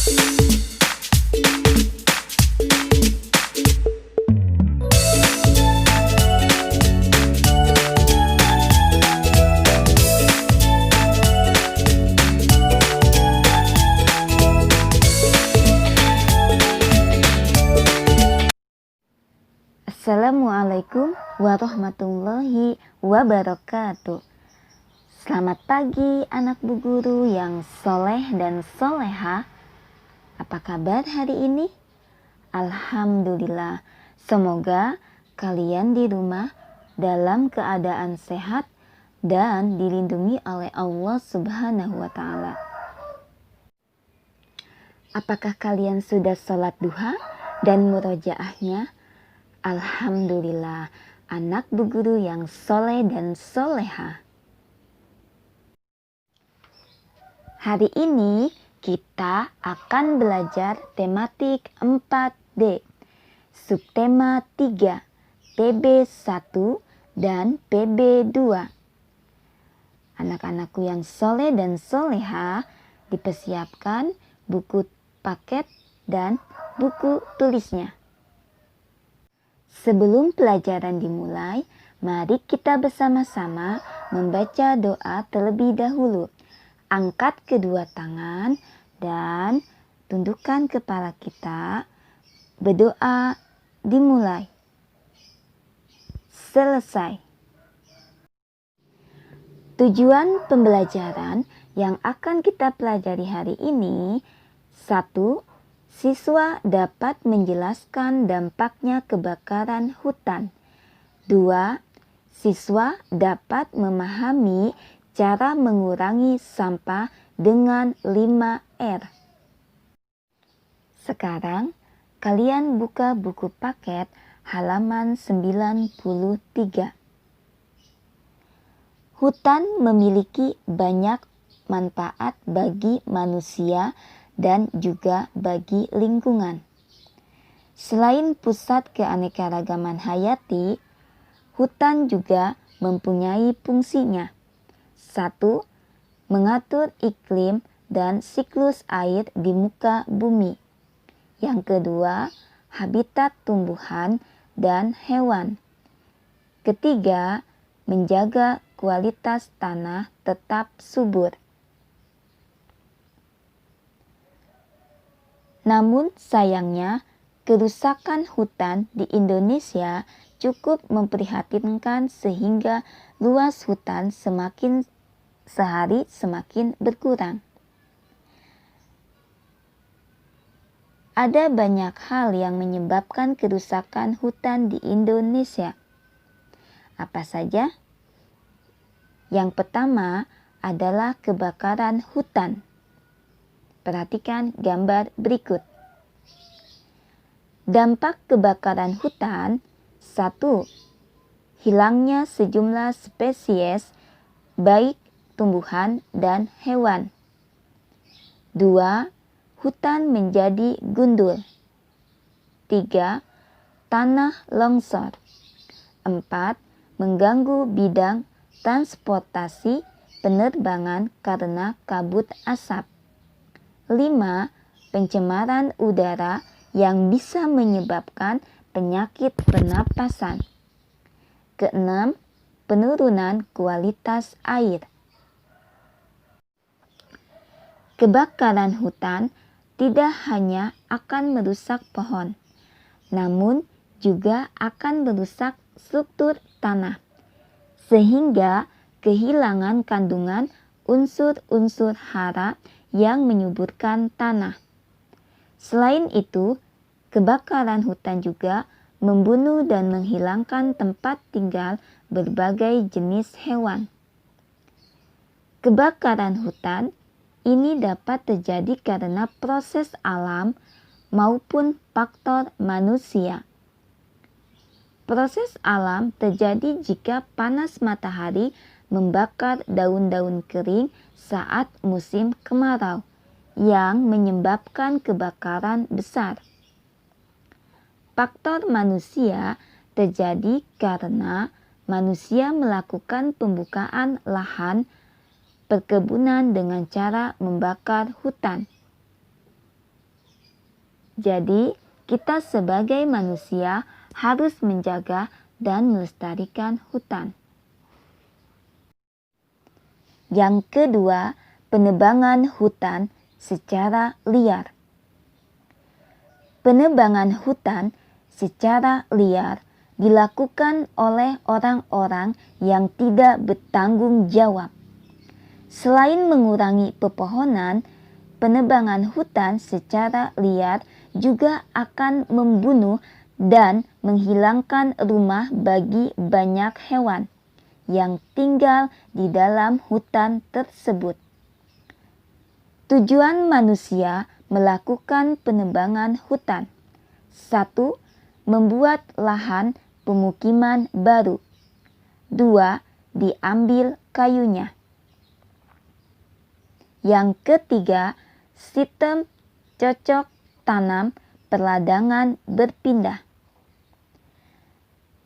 Assalamualaikum warahmatullahi wabarakatuh. Selamat pagi anak Bu Guru yang soleh dan soleha. Apa kabar hari ini? Alhamdulillah. Semoga kalian di rumah dalam keadaan sehat dan dilindungi oleh Allah Subhanahu wa Ta'ala. Apakah kalian sudah sholat duha dan murojaahnya? Alhamdulillah, anak Bu Guru yang soleh dan soleha. Hari ini kita akan belajar tematik 4D, subtema 3, PB1 dan PB2. Anak-anakku yang soleh dan soleha, dipersiapkan buku paket dan buku tulisnya. Sebelum pelajaran dimulai, mari kita bersama-sama membaca doa terlebih dahulu. Angkat kedua tangan dan tundukkan kepala kita. Berdoa dimulai. Selesai. Tujuan pembelajaran yang akan kita pelajari hari ini: 1. Siswa dapat menjelaskan dampaknya kebakaran hutan. 2. Siswa dapat memahami cara mengurangi sampah dengan 5R. Sekarang, kalian buka buku paket halaman 93. Hutan memiliki banyak manfaat bagi manusia dan juga bagi lingkungan. Selain pusat keanekaragaman hayati, hutan juga mempunyai fungsinya. 1. Mengatur iklim dan siklus air di muka bumi. Yang kedua, habitat tumbuhan dan hewan. Ketiga, menjaga kualitas tanah tetap subur. Namun sayangnya, kerusakan hutan di Indonesia cukup memprihatinkan sehingga luas hutan sehari semakin berkurang. Ada banyak hal yang menyebabkan kerusakan hutan di Indonesia. Apa saja? Yang pertama adalah kebakaran hutan. Perhatikan gambar berikut. Dampak kebakaran hutan: 1. Hilangnya sejumlah spesies baik tumbuhan dan hewan. 2. Hutan menjadi gundul. 3. Tanah longsor. 4. Mengganggu bidang transportasi penerbangan karena kabut asap. 5. Pencemaran udara yang bisa menyebabkan penyakit pernapasan. 6. Penurunan kualitas air. Kebakaran hutan tidak hanya akan merusak pohon, namun juga akan merusak struktur tanah, sehingga kehilangan kandungan unsur-unsur hara yang menyuburkan tanah. Selain itu, kebakaran hutan juga membunuh dan menghilangkan tempat tinggal berbagai jenis hewan. Kebakaran hutan ini dapat terjadi karena proses alam maupun faktor manusia. Proses alam terjadi jika panas matahari membakar daun-daun kering saat musim kemarau, yang menyebabkan kebakaran besar. Faktor manusia terjadi karena manusia melakukan pembukaan lahan perkebunan dengan cara membakar hutan. Jadi, kita sebagai manusia harus menjaga dan melestarikan hutan. Yang kedua, penebangan hutan secara liar. Penebangan hutan secara liar dilakukan oleh orang-orang yang tidak bertanggung jawab. Selain mengurangi pepohonan, penebangan hutan secara liar juga akan membunuh dan menghilangkan rumah bagi banyak hewan yang tinggal di dalam hutan tersebut. Tujuan manusia melakukan penebangan hutan: 1. Membuat lahan pemukiman baru. 2. Diambil kayunya. Yang ketiga, sistem cocok tanam perladangan berpindah.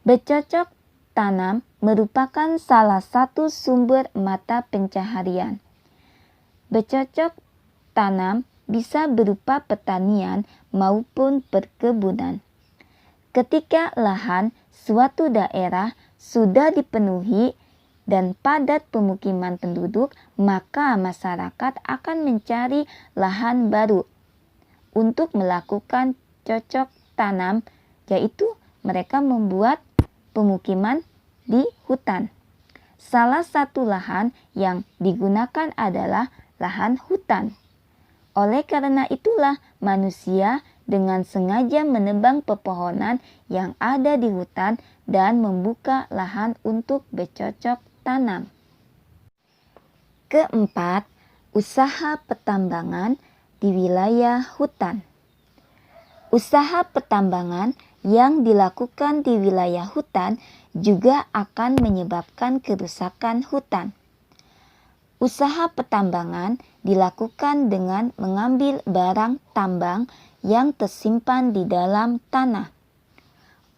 Bercocok tanam merupakan salah satu sumber mata pencaharian. Bercocok tanam bisa berupa pertanian maupun perkebunan. Ketika lahan suatu daerah sudah dipenuhi dan padat pemukiman penduduk, maka masyarakat akan mencari lahan baru untuk melakukan cocok tanam, yaitu mereka membuat pemukiman di hutan. Salah satu lahan yang digunakan adalah lahan hutan. Oleh karena itulah manusia dengan sengaja menebang pepohonan yang ada di hutan dan membuka lahan untuk bercocok tanam. Keempat, usaha pertambangan di wilayah hutan. Usaha pertambangan yang dilakukan di wilayah hutan juga akan menyebabkan kerusakan hutan. Usaha pertambangan dilakukan dengan mengambil barang tambang yang tersimpan di dalam tanah.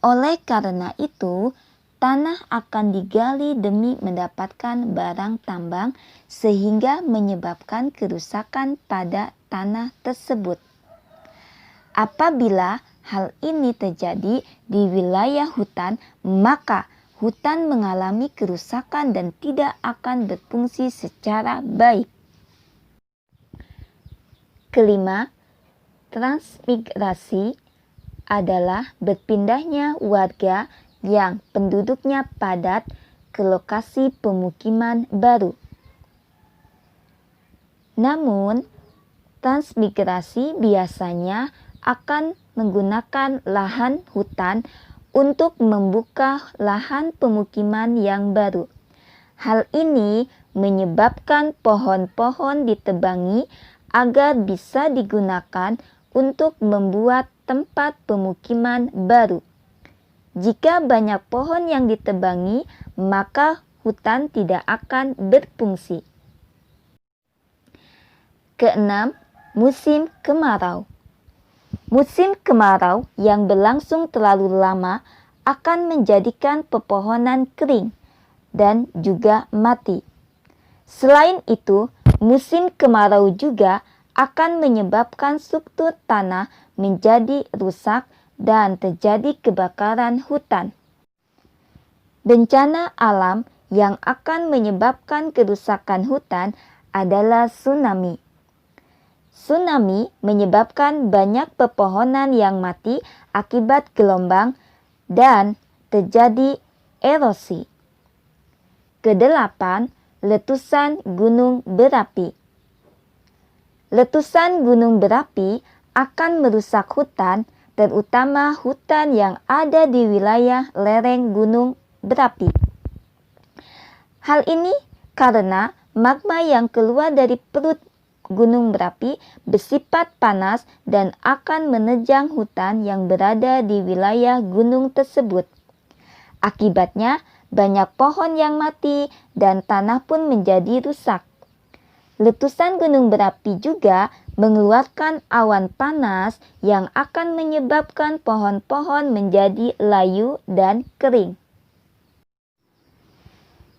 Oleh karena itu, tanah akan digali demi mendapatkan barang tambang sehingga menyebabkan kerusakan pada tanah tersebut. Apabila hal ini terjadi di wilayah hutan, maka hutan mengalami kerusakan dan tidak akan berfungsi secara baik. Kelima, transmigrasi adalah berpindahnya warga yang penduduknya padat ke lokasi pemukiman baru. Namun, transmigrasi biasanya akan menggunakan lahan hutan untuk membuka lahan pemukiman yang baru. Hal ini menyebabkan pohon-pohon ditebangi agar bisa digunakan untuk membuat tempat pemukiman baru. Jika banyak pohon yang ditebangi, maka hutan tidak akan berfungsi. Keenam, musim kemarau. Musim kemarau yang berlangsung terlalu lama akan menjadikan pepohonan kering dan juga mati. Selain itu, musim kemarau juga akan menyebabkan struktur tanah menjadi rusak dan terjadi kebakaran hutan. Bencana alam yang akan menyebabkan kerusakan hutan adalah tsunami. Tsunami menyebabkan banyak pepohonan yang mati akibat gelombang dan terjadi erosi. Kedelapan, letusan gunung berapi. Letusan gunung berapi akan merusak hutan, terutama hutan yang ada di wilayah lereng gunung berapi. Hal ini karena magma yang keluar dari perut gunung berapi bersifat panas dan akan menerjang hutan yang berada di wilayah gunung tersebut. Akibatnya, banyak pohon yang mati dan tanah pun menjadi rusak. Letusan gunung berapi juga mengeluarkan awan panas yang akan menyebabkan pohon-pohon menjadi layu dan kering.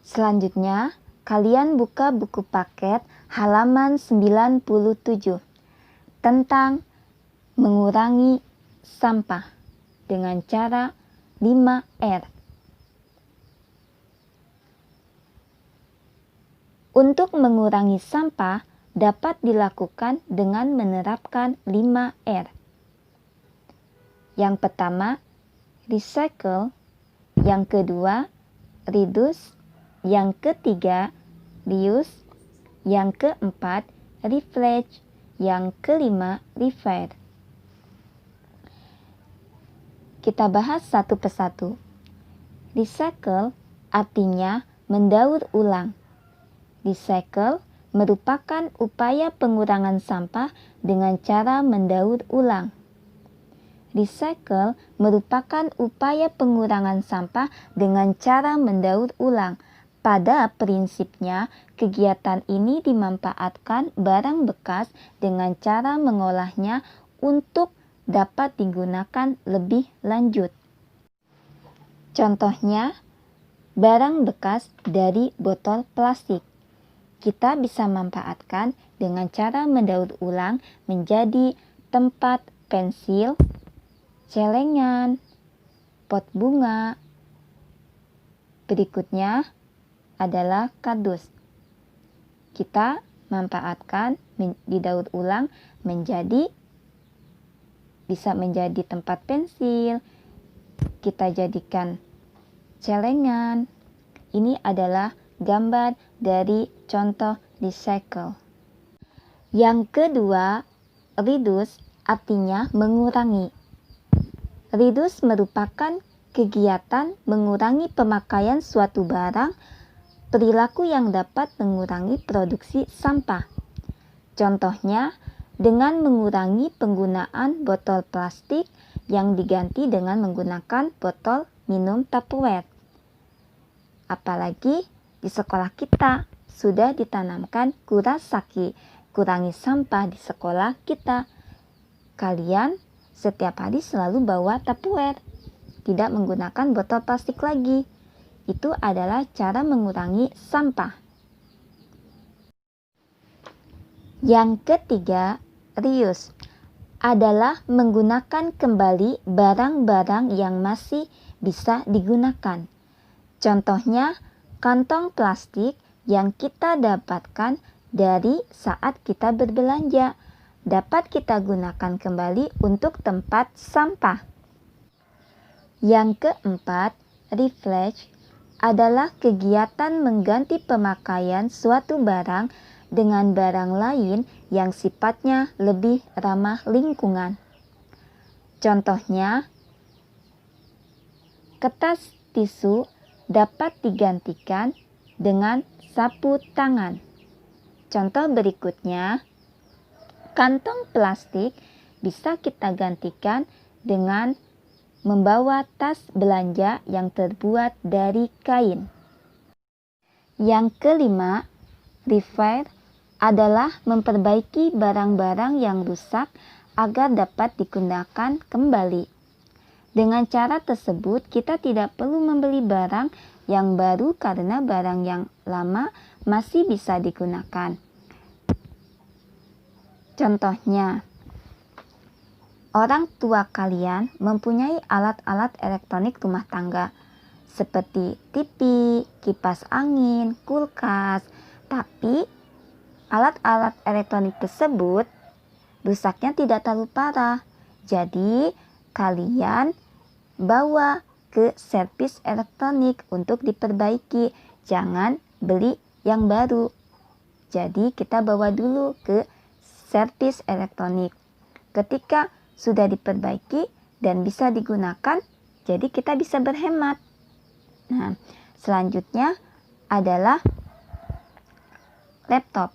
Selanjutnya, kalian buka buku paket halaman 97 tentang mengurangi sampah dengan cara 5R. Untuk mengurangi sampah dapat dilakukan dengan menerapkan 5R. Yang pertama, recycle. Yang kedua, reduce. Yang ketiga, reuse. Yang keempat, refresh. Yang kelima, repair. Kita bahas satu persatu. Recycle artinya mendaur ulang. Recycle merupakan upaya pengurangan sampah dengan cara mendaur ulang. Recycle merupakan upaya pengurangan sampah dengan cara mendaur ulang. Pada prinsipnya, kegiatan ini dimanfaatkan barang bekas dengan cara mengolahnya untuk dapat digunakan lebih lanjut. Contohnya, barang bekas dari botol plastik. Kita bisa manfaatkan dengan cara mendaur ulang menjadi tempat pensil, celengan, pot bunga. Berikutnya adalah kardus. Kita manfaatkan didaur ulang bisa menjadi tempat pensil, kita jadikan celengan. Ini adalah gambar dari contoh recycle. Yang kedua, reduce artinya mengurangi. Reduce merupakan kegiatan mengurangi pemakaian suatu barang, perilaku yang dapat mengurangi produksi sampah. Contohnya, dengan mengurangi penggunaan botol plastik yang diganti dengan menggunakan botol minum Tupperware. Apalagi di sekolah kita sudah ditanamkan kurasaki, kurangi sampah di sekolah kita. Kalian setiap hari selalu bawa Tupperware, tidak menggunakan botol plastik lagi. Itu adalah cara mengurangi sampah. Yang ketiga, reuse adalah menggunakan kembali barang-barang yang masih bisa digunakan. Contohnya, kantong plastik yang kita dapatkan dari saat kita berbelanja dapat kita gunakan kembali untuk tempat sampah. Yang keempat, refresh adalah kegiatan mengganti pemakaian suatu barang dengan barang lain yang sifatnya lebih ramah lingkungan. Contohnya, kertas tisu dapat digantikan dengan sapu tangan. Contoh berikutnya, kantong plastik bisa kita gantikan dengan membawa tas belanja yang terbuat dari kain. Yang kelima, repair adalah memperbaiki barang-barang yang rusak agar dapat digunakan kembali. Dengan cara tersebut, kita tidak perlu membeli barang yang baru karena barang yang lama masih bisa digunakan. Contohnya, orang tua kalian mempunyai alat-alat elektronik rumah tangga seperti TV, kipas angin, kulkas, tapi alat-alat elektronik tersebut rusaknya tidak terlalu parah. Jadi, kalian bawa ke servis elektronik untuk diperbaiki. Jangan beli yang baru. Jadi, kita bawa dulu ke servis elektronik. Ketika sudah diperbaiki dan bisa digunakan, jadi kita bisa berhemat. Nah, selanjutnya adalah laptop.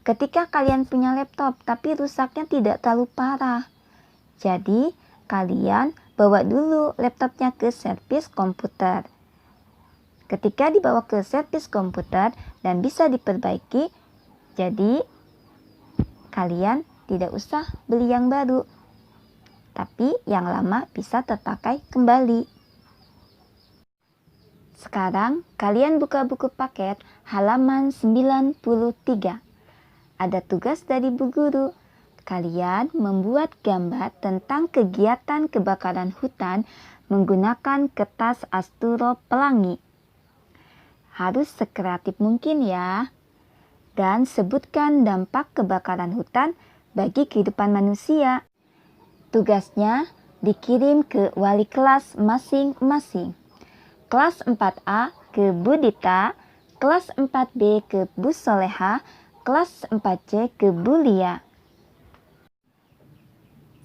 Ketika kalian punya laptop tapi rusaknya tidak terlalu parah, jadi kalian bawa dulu laptopnya ke servis komputer. Ketika dibawa ke servis komputer dan bisa diperbaiki, jadi kalian tidak usah beli yang baru, tapi yang lama bisa terpakai kembali. Sekarang kalian buka buku paket halaman 93. Ada tugas dari Bu Guru. Kalian membuat gambar tentang kegiatan kebakaran hutan menggunakan kertas asturo pelangi. Harus sekreatif mungkin ya. Dan sebutkan dampak kebakaran hutan bagi kehidupan manusia. Tugasnya dikirim ke wali kelas masing-masing. Kelas 4A ke Bu Dita, kelas 4B ke Bu Soleha, kelas 4C ke Bu Lia.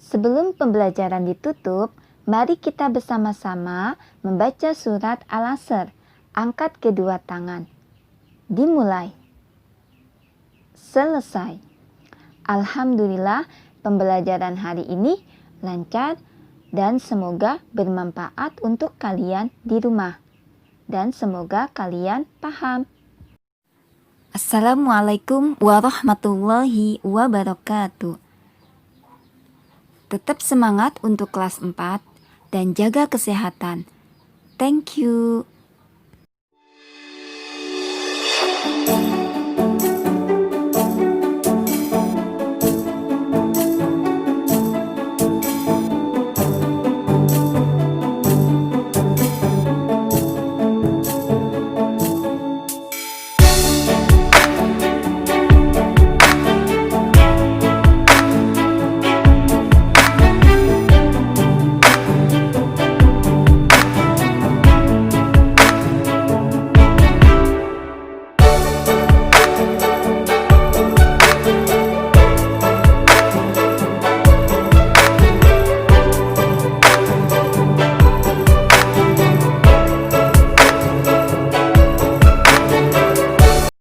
Sebelum pembelajaran ditutup, mari kita bersama-sama membaca surat Al-Asr. Angkat kedua tangan. Dimulai. Selesai. Alhamdulillah, pembelajaran hari ini lancar dan semoga bermanfaat untuk kalian di rumah. Dan semoga kalian paham. Assalamualaikum warahmatullahi wabarakatuh. Tetap semangat untuk kelas 4 dan jaga kesehatan. Thank you.